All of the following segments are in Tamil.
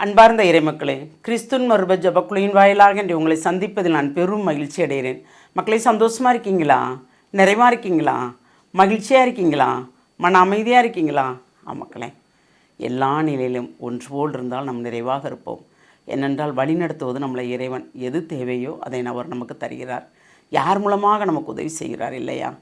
அன்பார்ந்த இறைமக்களே, கிறிஸ்துவின் மறுப ஜபக்குழுவின் வாயிலாக இன்று உங்களை சந்திப்பதில் நான் பெரும் மகிழ்ச்சி அடைகிறேன். மக்களை சந்தோஷமாக இருக்கீங்களா? நிறைவாக இருக்கீங்களா? மகிழ்ச்சியாக இருக்கீங்களா? மன அமைதியாக இருக்கீங்களா? மக்களே, எல்லா நிலையிலும் ஒன்று போல் இருந்தால் நாம் நிறைவாக இருப்போம். ஏனென்றால் வழிநடத்துவது நம்மளை இறைவன் எது தேவையோ அதை அவர் நமக்கு தருகிறார். யார் மூலமாக நமக்கு உதவி செய்கிறார் இல்லையா?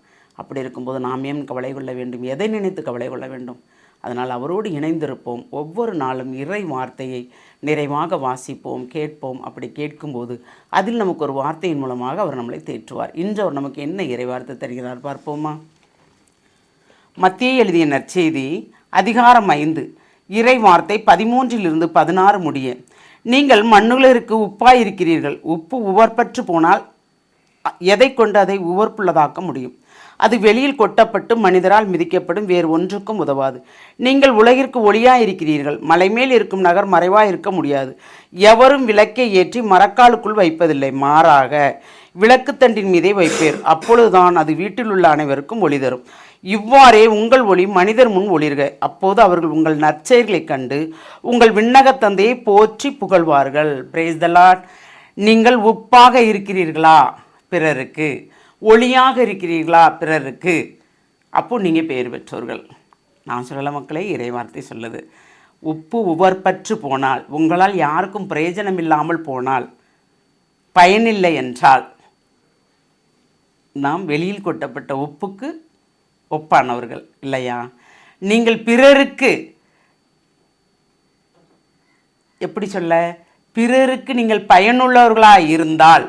அப்படி இருக்கும்போது நாம் ஏன் கவலை கொள்ள வேண்டும்? எதை நினைத்து கவலை கொள்ள வேண்டும்? அதனால் அவரோடு இணைந்திருப்போம். ஒவ்வொரு நாளும் இறை வார்த்தையை நிறைவாக வாசிப்போம், கேட்போம். அப்படி கேட்கும்போது அதில் நமக்கு ஒரு வார்த்தையின் மூலமாக அவர் நம்மளை தேற்றுவார். இன்று அவர் நமக்கு என்ன இறை வார்த்தை தருகிறார் பார்ப்போமா? மத்தேயு எழுதிய நற்செய்தி அதிகாரம் 5 இறை வார்த்தை 13 16 முடிய. நீங்கள் மண்ணுலருக்கு உப்பாய் இருக்கிறீர்கள். உப்பு உவர்பற்று போனால் எதை கொண்டு அதை உவர்ப்புள்ளதாக்க முடியும்? அது வெளியில் கொட்டப்பட்டு மனிதரால் மிதிக்கப்படும், வேறு ஒன்றுக்கும் உதவாது. நீங்கள் உலகிற்கு ஒளியாக இருக்கிறீர்கள். மலை மேல் இருக்கும் நகர் மறைவாக இருக்க முடியாது. எவரும் விளக்கை ஏற்றி மரக்காலுக்குள் வைப்பதில்லை, மாறாக விளக்குத்தண்டின் மீதே வைப்பேர். அப்பொழுதுதான் அது வீட்டில் உள்ள அனைவருக்கும் ஒளி தரும். இவ்வாறே உங்கள் ஒளி மனிதர் முன் ஒளிர்க. அப்போது அவர்கள் உங்கள் நற்செயல்களைக் கண்டு உங்கள் விண்ணகத் தந்தையை போற்றி புகழ்வார்கள். Praise the Lord. நீங்கள் உப்பாக இருக்கிறீர்களா பிறருக்கு? ஒளியாக இருக்கிறீர்களா பிறருக்கு? அப்போ நீங்கள் பெயர் பெற்றோர்கள். நான் சொல்லல மக்களே, இறைவார்த்தை சொல்லுது. உப்பு உவர்பற்று போனால், உங்களால் யாருக்கும் பிரயோஜனம் இல்லாமல் போனால், பயனில்லை என்றால், நாம் வெளியில் கொட்டப்பட்ட உப்புக்கு ஒப்பானவர்கள் இல்லையா? நீங்கள் பிறருக்கு எப்படி சொல்ல, பிறருக்கு நீங்கள் பயனுள்ளவர்களாக இருந்தால்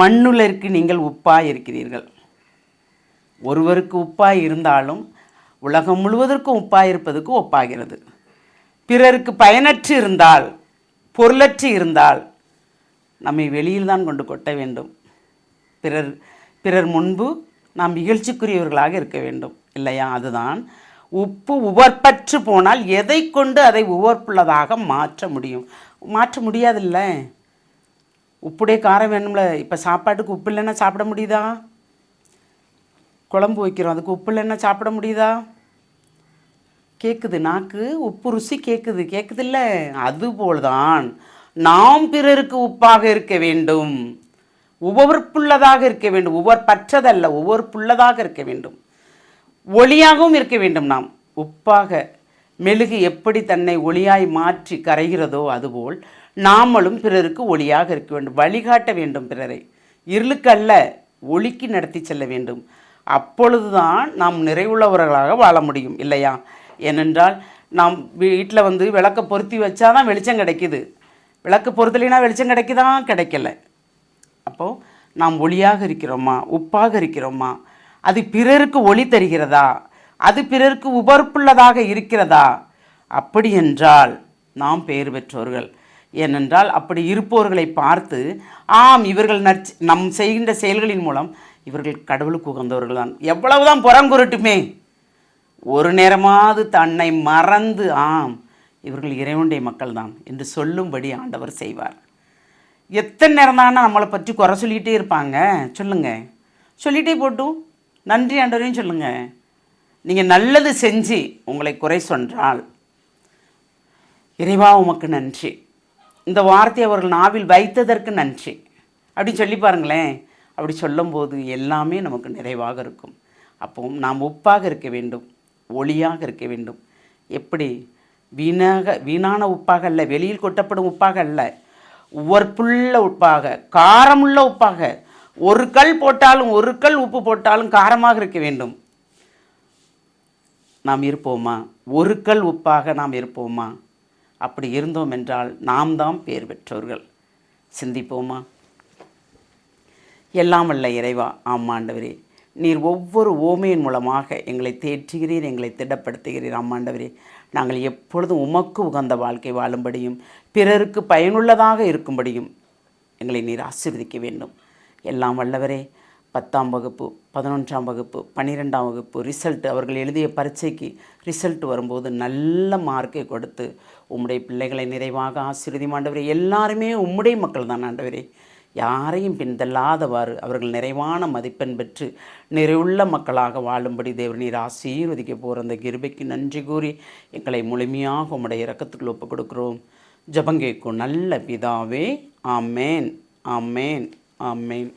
மண்ணுலருக்கு நீங்கள் உப்பாய் இருக்கிறீர்கள். ஒருவருக்கு உப்பாய் இருந்தாலும் உலகம் முழுவதற்கும் உப்பாய் இருப்பதற்கு ஒப்பாகிறது. பிறருக்கு பயனற்று இருந்தால், பொருளற்று இருந்தால் நம்மை வெளியில் தான் கொண்டு கொட்ட வேண்டும். பிறர் முன்பு நாம் இகழ்ச்சிக்குரியவர்களாக இருக்க வேண்டும் இல்லையா? அதுதான் உப்பு உவர்பற்று போனால் எதை கொண்டு அதை உவர்ப்புள்ளதாக மாற்ற முடியும்? மாற்ற முடியாதில்ல. உப்புடைய காரம் வேணும்ல. இப்போ சாப்பாட்டுக்கு உப்பு இல்லைன்னா சாப்பிட முடியுதா? குழம்பு வைக்கிறோம், அதுக்கு உப்பு இல்லைன்னா சாப்பிட முடியுதா? கேட்குது, நாக்கு உப்பு ருசி கேட்குது இல்லை? அதுபோல்தான் நாம் பிறருக்கு உப்பாக இருக்க வேண்டும், உவர்ப்புள்ளதாக இருக்க வேண்டும். உவர்பற்றதல்ல, உவர்ப்புள்ளதாக இருக்க வேண்டும். ஒளியாகவும் இருக்க வேண்டும். நாம் உப்பாக, மெழுகு எப்படி தன்னை ஒளியாய் மாற்றி கரைகிறதோ அதுபோல் நாமளும் பிறருக்கு ஒளியாக இருக்க வேண்டும். வழிகாட்ட வேண்டும் பிறரை. இருளுக்கு அல்ல, ஒளிக்கு நடத்தி செல்ல வேண்டும். அப்பொழுதுதான் நாம் நிறைவுள்ளவர்களாக வாழ முடியும் இல்லையா? ஏனென்றால் நாம் வீட்டில் விளக்கை பொருத்தி வச்சா தான் வெளிச்சம் கிடைக்குது. விளக்கு பொருத்தலைனா வெளிச்சம் கிடைக்குதான்? கிடைக்கல. அப்போது நாம் ஒளியாக இருக்கிறோமா, உப்பாக இருக்கிறோமா? அது பிறருக்கு ஒளி தருகிறதா? அது பிறருக்கு உபர்ப்புள்ளதாக இருக்கிறதா? அப்படி என்றால் நாம் பெயர் பெற்றோர்கள். ஏனென்றால் அப்படி இருப்பவர்களை பார்த்து, ஆம், இவர்கள் நம் செய்கின்ற செயல்களின் மூலம் இவர்கள் கடவுளுக்கு உகந்தவர்கள் தான். எவ்வளவுதான் புறங்குருட்டுமே, ஒரு நேரமாவது தன்னை மறந்து, ஆம், இவர்கள் இறைவனுடைய மக்கள் தான் என்று சொல்லும்படி ஆண்டவர் செய்வார். எத்தனை நேரம் தானே நம்மளை பற்றி குறை சொல்லிகிட்டே இருப்பாங்க? சொல்லுங்கள், சொல்லிகிட்டே போட்டும் நன்றி ஆண்டவரையும் சொல்லுங்கள். நீங்கள் நல்லது செஞ்சு உங்களை குறை சொன்னால், இறைவா உமக்கு நன்றி, இந்த வார்த்தை அவர்கள் நாவில் வைத்ததற்கு நன்றி அப்படின்னு சொல்லி பாருங்களேன். அப்படி சொல்லும்போது எல்லாமே நமக்கு நிறைவாக இருக்கும். அப்போ நாம் உப்பாக இருக்க வேண்டும், ஒளியாக இருக்க வேண்டும். எப்படி? வீணான உப்பாக அல்ல, வெளியில் கொட்டப்படும் உப்பாக அல்ல, உவர்ப்புள்ள உப்பாக, காரமுள்ள உப்பாக. ஒரு கல் போட்டாலும், ஒரு கல் உப்பு போட்டாலும் காரமாக இருக்க வேண்டும். நாம் இருப்போமா? ஒரு கல் உப்பாக நாம் இருப்போமா? அப்படி இருந்தோம் என்றால் நாம் தான் பேர் பெற்றோர்கள். சிந்திப்போமா? எல்லாம் வல்ல இறைவா, ஆமாண்டவரே, நீர் ஒவ்வொரு ஓமையின் மூலமாக எங்களை தேற்றுகிறீர், எங்களை திடப்படுத்துகிறீர். ஆமாண்டவரே, நாங்கள் எப்பொழுதும் உமக்கு உகந்த வாழ்க்கை வாழும்படியும் பிறருக்கு பயனுள்ளதாக இருக்கும்படியும் எங்களை நீர் ஆசீர்வதிக்க வேண்டும். எல்லாம் வல்லவரே, 10ஆம் வகுப்பு, 11ஆம் வகுப்பு, 12ஆம் வகுப்பு ரிசல்ட், அவர்கள் எழுதிய பரீட்சைக்கு ரிசல்ட் வரும்போது நல்ல மார்க்கை கொடுத்து உம்முடைய பிள்ளைகளை நிறைவாக ஆசீர்வதியும் ஆண்டவரே. எல்லாருமே உம்முடைய மக்கள் தான் ஆண்டவரே. யாரையும் பின்தள்ளாதவாறு அவர்கள் நிறைவான மதிப்பெண் பெற்று நிறைவுள்ள மக்களாக வாழும்படி தேவன் நீர் ஆசீர்வதிக்க போகிற அந்த கிருபைக்கு நன்றி கூறி எங்களை முழுமையாக உம்முடைய இரக்கத்துக்குள் ஒப்புக் கொடுக்கிறோம். ஜெபம் கேட்கும் நல்ல பிதாவே. ஆமேன், ஆமேன், ஆமேன்.